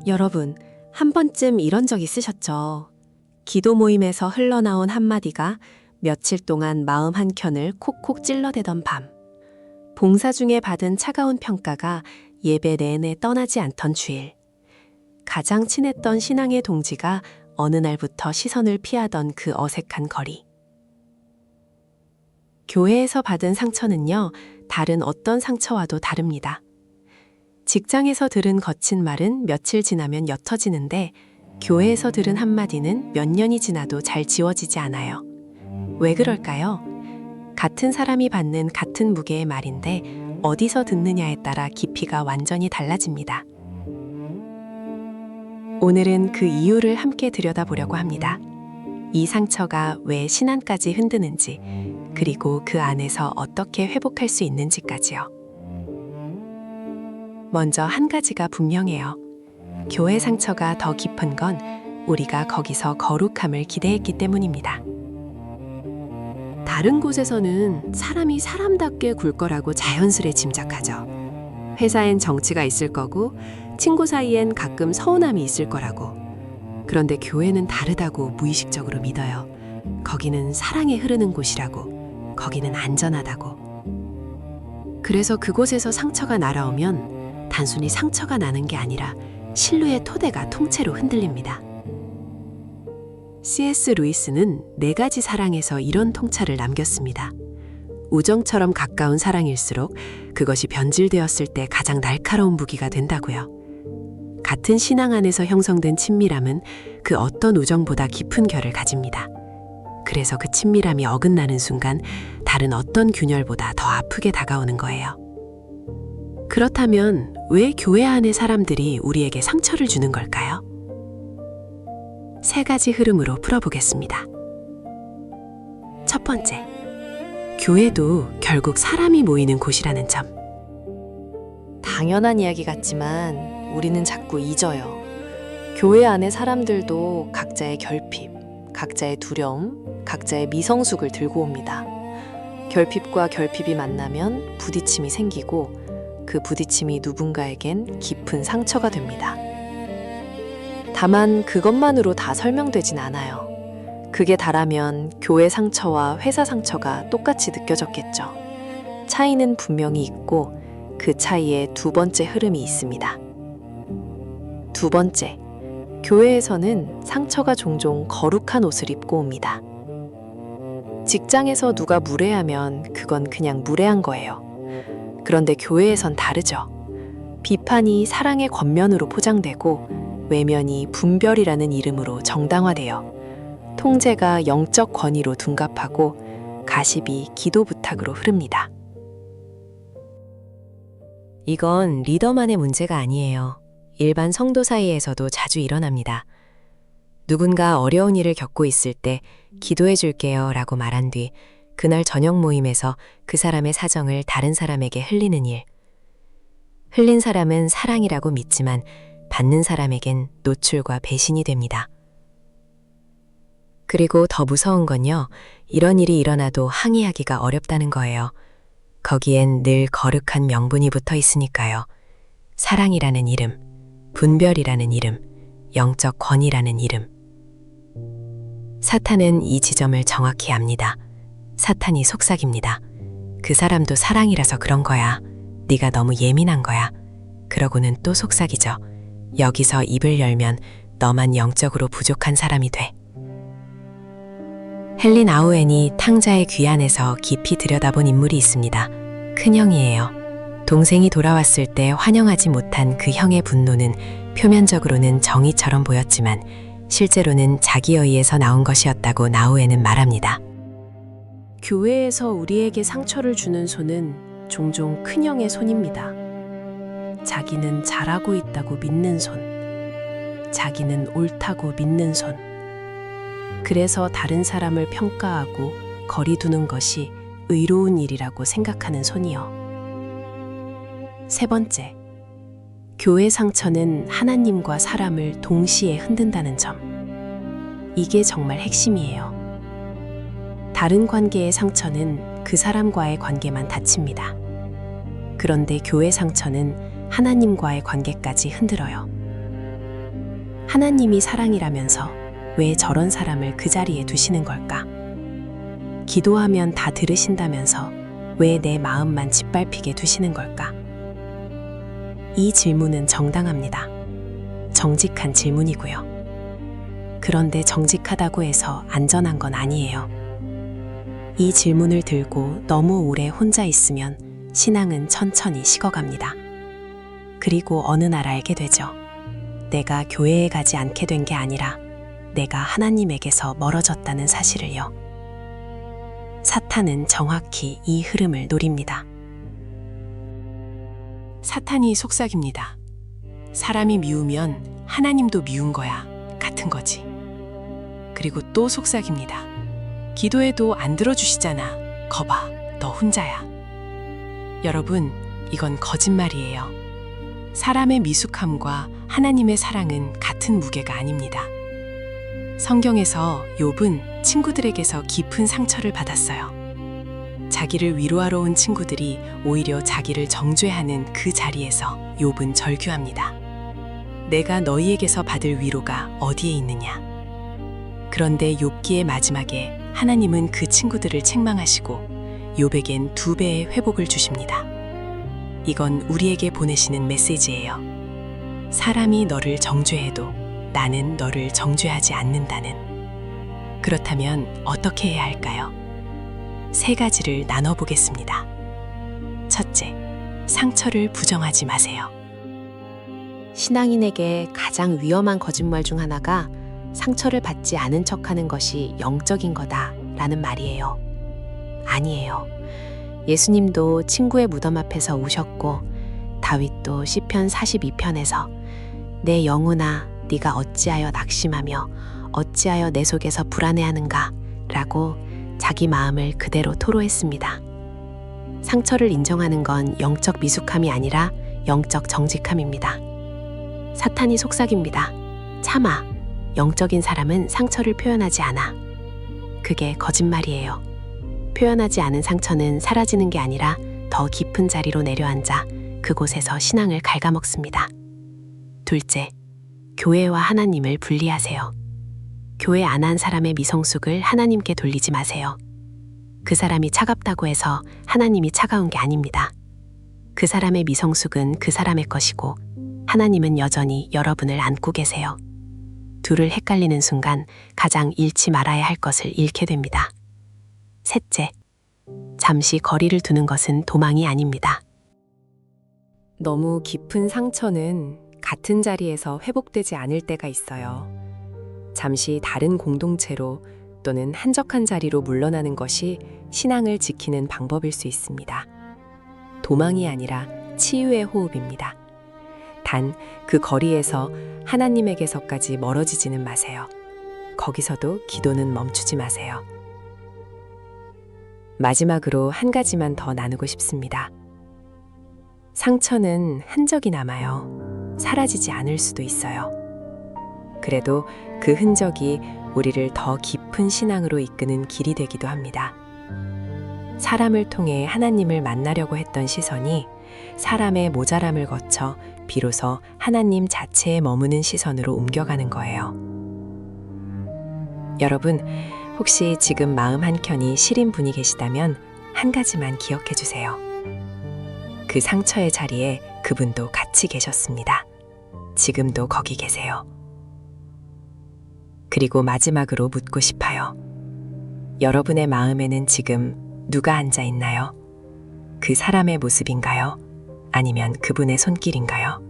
여러분, 한 번쯤 이런 적 있으셨죠? 기도 모임에서 흘러나온 한마디가 며칠 동안 마음 한켠을 콕콕 찔러대던 밤. 봉사 중에 받은 차가운 평가가 예배 내내 떠나지 않던 주일. 가장 친했던 신앙의 동지가 어느 날부터 시선을 피하던 그 어색한 거리. 교회에서 받은 상처는요, 다른 어떤 상처와도 다릅니다. 직장에서 들은 거친 말은 며칠 지나면 옅어지는데 교회에서 들은 한마디는 몇 년이 지나도 잘 지워지지 않아요. 왜 그럴까요? 같은 사람이 받는 같은 무게의 말인데 어디서 듣느냐에 따라 깊이가 완전히 달라집니다. 오늘은 그 이유를 함께 들여다보려고 합니다. 이 상처가 왜 신앙까지 흔드는지, 그리고 그 안에서 어떻게 회복할 수 있는지까지요. 먼저 한 가지가 분명해요. 교회 상처가 더 깊은 건 우리가 거기서 거룩함을 기대했기 때문입니다. 다른 곳에서는 사람이 사람답게 굴 거라고 자연스레 짐작하죠. 회사엔 정치가 있을 거고 친구 사이엔 가끔 서운함이 있을 거라고. 그런데 교회는 다르다고 무의식적으로 믿어요. 거기는 사랑이 흐르는 곳이라고. 거기는 안전하다고. 그래서 그곳에서 상처가 날아오면 단순히 상처가 나는 게 아니라 신뢰의 토대가 통째로 흔들립니다. C.S. 루이스는 4가지 사랑에서 이런 통찰을 남겼습니다. 우정처럼 가까운 사랑일수록 그것이 변질되었을 때 가장 날카로운 무기가 된다고요. 같은 신앙 안에서 형성된 친밀함은 그 어떤 우정보다 깊은 결을 가집니다. 그래서 그 친밀함이 어긋나는 순간 다른 어떤 균열보다 더 아프게 다가오는 거예요. 그렇다면 왜 교회 안의 사람들이 우리에게 상처를 주는 걸까요? 3가지 흐름으로 풀어보겠습니다. 첫 번째, 교회도 결국 사람이 모이는 곳이라는 점. 당연한 이야기 같지만 우리는 자꾸 잊어요. 교회 안의 사람들도 각자의 결핍, 각자의 두려움, 각자의 미성숙을 들고 옵니다. 결핍과 결핍이 만나면 부딪힘이 생기고 그 부딪힘이 누군가에겐 깊은 상처가 됩니다. 다만 그것만으로 다 설명되진 않아요. 그게 다라면 교회 상처와 회사 상처가 똑같이 느껴졌겠죠. 차이는 분명히 있고 그 차이에 2번째 흐름이 있습니다. 2번째, 교회에서는 상처가 종종 거룩한 옷을 입고 옵니다. 직장에서 누가 무례하면 그건 그냥 무례한 거예요. 그런데 교회에선 다르죠. 비판이 사랑의 겉면으로 포장되고 외면이 분별이라는 이름으로 정당화돼요. 통제가 영적 권위로 둔갑하고 가십이 기도 부탁으로 흐릅니다. 이건 리더만의 문제가 아니에요. 일반 성도 사이에서도 자주 일어납니다. 누군가 어려운 일을 겪고 있을 때 기도해 줄게요 라고 말한 뒤 그날 저녁 모임에서 그 사람의 사정을 다른 사람에게 흘리는 일. 흘린 사람은 사랑이라고 믿지만 받는 사람에겐 노출과 배신이 됩니다. 그리고 더 무서운 건요, 이런 일이 일어나도 항의하기가 어렵다는 거예요. 거기엔 늘 거룩한 명분이 붙어 있으니까요. 사랑이라는 이름, 분별이라는 이름, 영적 권위라는 이름. 사탄은 이 지점을 정확히 압니다. 사탄이 속삭입니다. 그 사람도 사랑이라서 그런 거야. 네가 너무 예민한 거야. 그러고는 또 속삭이죠. 여기서 입을 열면 너만 영적으로 부족한 사람이 돼. 헬린 아우엔이 탕자의 귀 안에서 깊이 들여다본 인물이 있습니다. 큰형이에요. 동생이 돌아왔을 때 환영하지 못한 그 형의 분노는 표면적으로는 정의처럼 보였지만 실제로는 자기에 의해서 나온 것이었다고 나우엔은 말합니다. 교회에서 우리에게 상처를 주는 손은 종종 큰형의 손입니다. 자기는 잘하고 있다고 믿는 손, 자기는 옳다고 믿는 손. 그래서 다른 사람을 평가하고 거리 두는 것이 의로운 일이라고 생각하는 손이요. 3번째, 교회 상처는 하나님과 사람을 동시에 흔든다는 점. 이게 정말 핵심이에요. 다른 관계의 상처는 그 사람과의 관계만 다칩니다. 그런데 교회 상처는 하나님과의 관계까지 흔들어요. 하나님이 사랑이라면서 왜 저런 사람을 그 자리에 두시는 걸까? 기도하면 다 들으신다면서 왜 내 마음만 짓밟히게 두시는 걸까? 이 질문은 정당합니다. 정직한 질문이고요. 그런데 정직하다고 해서 안전한 건 아니에요. 이 질문을 들고 너무 오래 혼자 있으면 신앙은 천천히 식어갑니다. 그리고 어느 날 알게 되죠. 내가 교회에 가지 않게 된 게 아니라 내가 하나님에게서 멀어졌다는 사실을요. 사탄은 정확히 이 흐름을 노립니다. 사탄이 속삭입니다. 사람이 미우면 하나님도 미운 거야. 같은 거지. 그리고 또 속삭입니다. 기도해도 안 들어주시잖아. 거봐, 너 혼자야. 여러분, 이건 거짓말이에요. 사람의 미숙함과 하나님의 사랑은 같은 무게가 아닙니다. 성경에서 욥은 친구들에게서 깊은 상처를 받았어요. 자기를 위로하러 온 친구들이 오히려 자기를 정죄하는 그 자리에서 욥은 절규합니다. 내가 너희에게서 받을 위로가 어디에 있느냐? 그런데 욥기의 마지막에 하나님은 그 친구들을 책망하시고 욥에겐 2배의 회복을 주십니다. 이건 우리에게 보내시는 메시지예요. 사람이 너를 정죄해도 나는 너를 정죄하지 않는다는. 그렇다면 어떻게 해야 할까요? 3가지를 나눠보겠습니다. 첫째, 상처를 부정하지 마세요. 신앙인에게 가장 위험한 거짓말 중 하나가 상처를 받지 않은 척하는 것이 영적인 거다라는 말이에요. 아니에요. 예수님도 친구의 무덤 앞에서 우셨고 다윗도 시편 42편에서 내 영혼아 네가 어찌하여 낙심하며 어찌하여 내 속에서 불안해하는가 라고 자기 마음을 그대로 토로했습니다. 상처를 인정하는 건 영적 미숙함이 아니라 영적 정직함입니다. 사탄이 속삭입니다. 참아. 영적인 사람은 상처를 표현하지 않아. 그게 거짓말이에요. 표현하지 않은 상처는 사라지는 게 아니라 더 깊은 자리로 내려앉아 그곳에서 신앙을 갉아먹습니다. 둘째, 교회와 하나님을 분리하세요. 교회 안 한 사람의 미성숙을 하나님께 돌리지 마세요. 그 사람이 차갑다고 해서 하나님이 차가운 게 아닙니다. 그 사람의 미성숙은 그 사람의 것이고 하나님은 여전히 여러분을 안고 계세요. 둘을 헷갈리는 순간 가장 잃지 말아야 할 것을 잃게 됩니다. 셋째, 잠시 거리를 두는 것은 도망이 아닙니다. 너무 깊은 상처는 같은 자리에서 회복되지 않을 때가 있어요. 잠시 다른 공동체로 또는 한적한 자리로 물러나는 것이 신앙을 지키는 방법일 수 있습니다. 도망이 아니라 치유의 호흡입니다. 단 그 거리에서 하나님에게서까지 멀어지지는 마세요. 거기서도 기도는 멈추지 마세요. 마지막으로 한 가지만 더 나누고 싶습니다. 상처는 흔적이 남아요. 사라지지 않을 수도 있어요. 그래도 그 흔적이 우리를 더 깊은 신앙으로 이끄는 길이 되기도 합니다. 사람을 통해 하나님을 만나려고 했던 시선이 사람의 모자람을 거쳐 비로소 하나님 자체에 머무는 시선으로 옮겨가는 거예요. 여러분, 혹시 지금 마음 한켠이 시린 분이 계시다면 한 가지만 기억해 주세요. 그 상처의 자리에 그분도 같이 계셨습니다. 지금도 거기 계세요. 그리고 마지막으로 묻고 싶어요. 여러분의 마음에는 지금 누가 앉아 있나요? 그 사람의 모습인가요? 아니면 그분의 손길인가요?